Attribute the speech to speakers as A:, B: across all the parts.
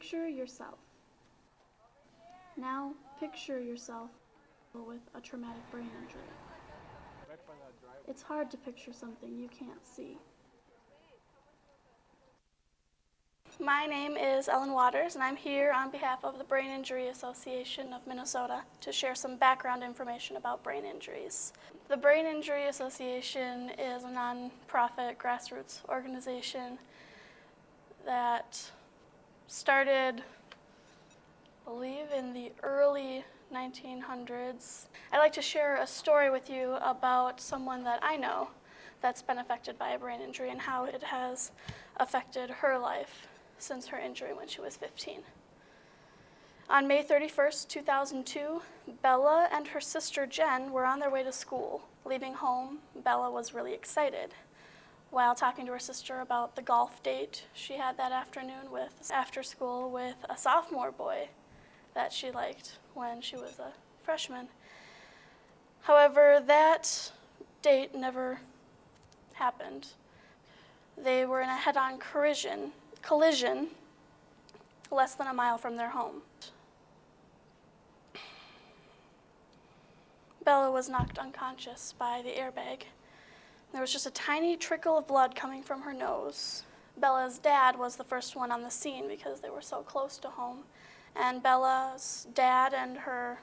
A: Picture yourself. Now, picture yourself with a traumatic brain injury. It's hard to picture something you can't see.
B: My name is Ellen Watters, and I'm here on behalf of the Brain Injury Association of Minnesota to share some background information about brain injuries. The Brain Injury Association is a nonprofit grassroots organization that started, I believe, in the early 1900s. I'd like to share a story with you about someone that I know that's been affected by a brain injury and how it has affected her life since her injury when she was 15. On May 31st, 2002, Bella and her sister Jen were on their way to school. Leaving home, Bella was really excited. While talking to her sister about the golf date she had that afternoon after school with a sophomore boy that she liked when she was a freshman. However, that date never happened. They were in a head-on collision less than a mile from their home. Bella was knocked unconscious by the airbag. There was just a tiny trickle of blood coming from her nose. Bella's dad was the first one on the scene because they were so close to home. And Bella's dad and her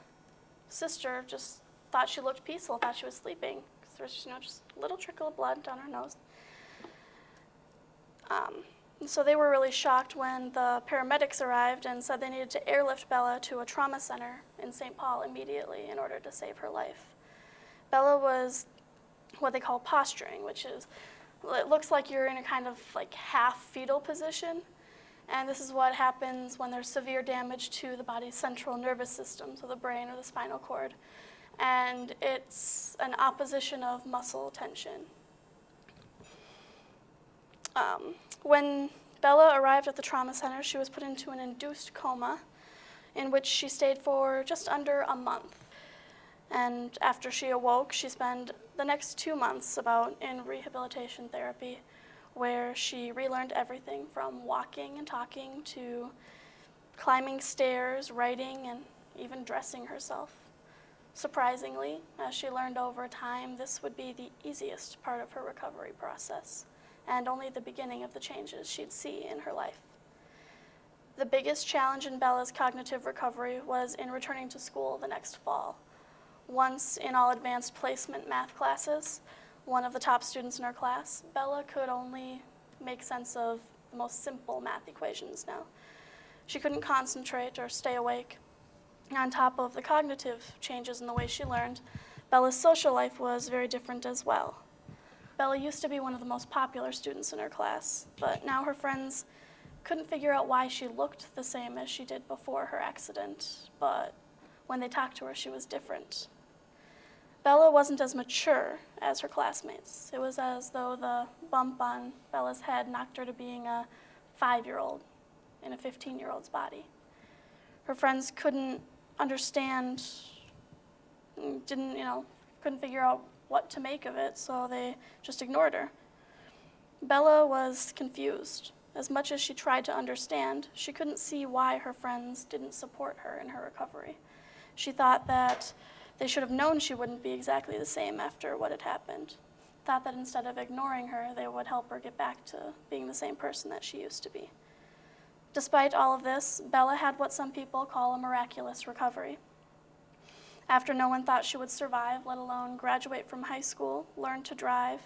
B: sister just thought she looked peaceful, thought she was sleeping. There was just a little trickle of blood down her nose. So they were really shocked when the paramedics arrived and said they needed to airlift Bella to a trauma center in St. Paul immediately in order to save her life. Bella was what they call posturing, which is, it looks like you're in a kind of like half fetal position. And this is what happens when there's severe damage to the body's central nervous system, so the brain or the spinal cord. And it's an opposition of muscle tension. When Bella arrived at the trauma center, she was put into an induced coma in which she stayed for just under a month. And after she awoke, she spent the next 2 months in rehabilitation therapy, where she relearned everything from walking and talking to climbing stairs, writing, and even dressing herself. Surprisingly, as she learned over time, this would be the easiest part of her recovery process, and only the beginning of the changes she'd see in her life. The biggest challenge in Bella's cognitive recovery was in returning to school the next fall. Once in all advanced placement math classes, one of the top students in her class, Bella could only make sense of the most simple math equations now. She couldn't concentrate or stay awake. On top of the cognitive changes in the way she learned, Bella's social life was very different as well. Bella used to be one of the most popular students in her class, but now her friends couldn't figure out why she looked the same as she did before her accident, but when they talked to her, she was different. Bella wasn't as mature as her classmates. It was as though the bump on Bella's head knocked her to being a 5-year-old in a 15-year-old's body. Her friends couldn't understand, couldn't figure out what to make of it, so they just ignored her. Bella was confused. As much as she tried to understand, she couldn't see why her friends didn't support her in her recovery. She thought that they should have known she wouldn't be exactly the same after what had happened. Thought that instead of ignoring her, they would help her get back to being the same person that she used to be. Despite all of this, Bella had what some people call a miraculous recovery. After no one thought she would survive, let alone graduate from high school, learn to drive,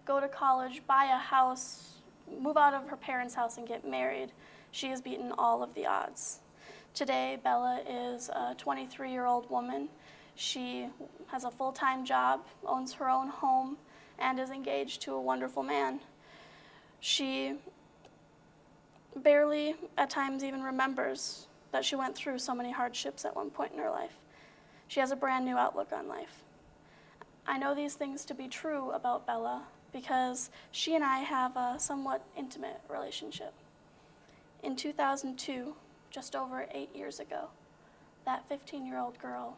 B: go to college, buy a house, move out of her parents' house and get married, she has beaten all of the odds. Today, Bella is a 23-year-old woman. She has a full-time job, owns her own home, and is engaged to a wonderful man. She barely, at times, even remembers that she went through so many hardships at one point in her life. She has a brand new outlook on life. I know these things to be true about Bella because she and I have a somewhat intimate relationship. In 2002, just over 8 years ago, that 15-year-old girl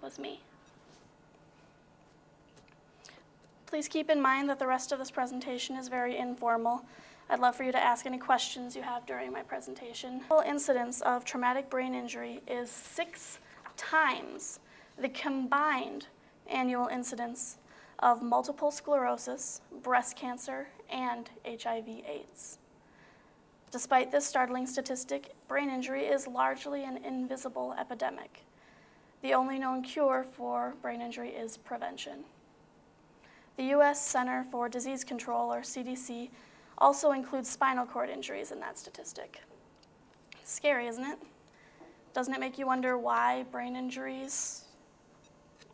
B: was me. Please keep in mind that the rest of this presentation is very informal. I'd love for you to ask any questions you have during my presentation. The incidence of traumatic brain injury is 6 times the combined annual incidence of multiple sclerosis, breast cancer, and HIV/AIDS. Despite this startling statistic, brain injury is largely an invisible epidemic. The only known cure for brain injury is prevention. The U.S. Center for Disease Control, or CDC, also includes spinal cord injuries in that statistic. Scary, isn't it? Doesn't it make you wonder why brain injuries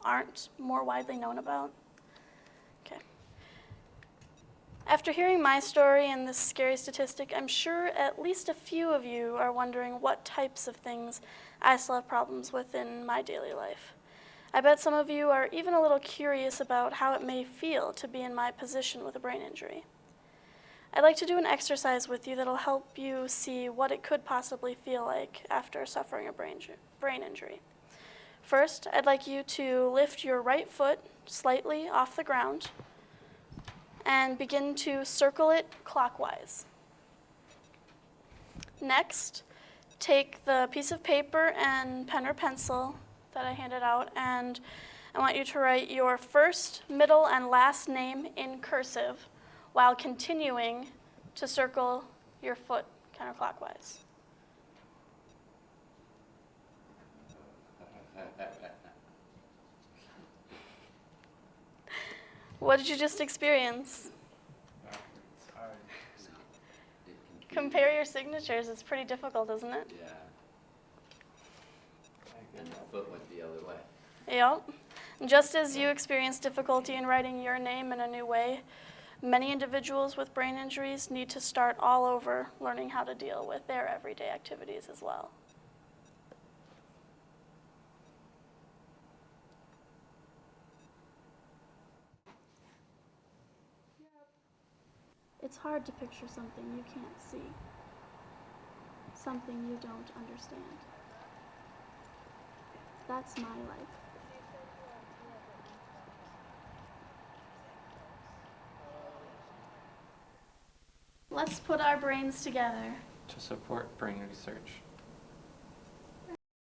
B: aren't more widely known about? Okay. After hearing my story and this scary statistic, I'm sure at least a few of you are wondering what types of things I still have problems with in my daily life. I bet some of you are even a little curious about how it may feel to be in my position with a brain injury. I'd like to do an exercise with you that'll help you see what it could possibly feel like after suffering a brain injury. First, I'd like you to lift your right foot slightly off the ground and begin to circle it clockwise. Next, take the piece of paper and pen or pencil that I handed out, and I want you to write your first, middle, and last name in cursive while continuing to circle your foot counterclockwise. What did you just experience?
C: It's hard.
B: Compare your signatures. It's pretty difficult, isn't it?
D: Yeah. And the foot went the other way.
B: Yep. Just as you experience difficulty in writing your name in a new way, many individuals with brain injuries need to start all over learning how to deal with their everyday activities as well.
A: It's hard to picture something you can't see, something you don't understand. That's my life.
B: Let's put our brains together.
C: To support brain research.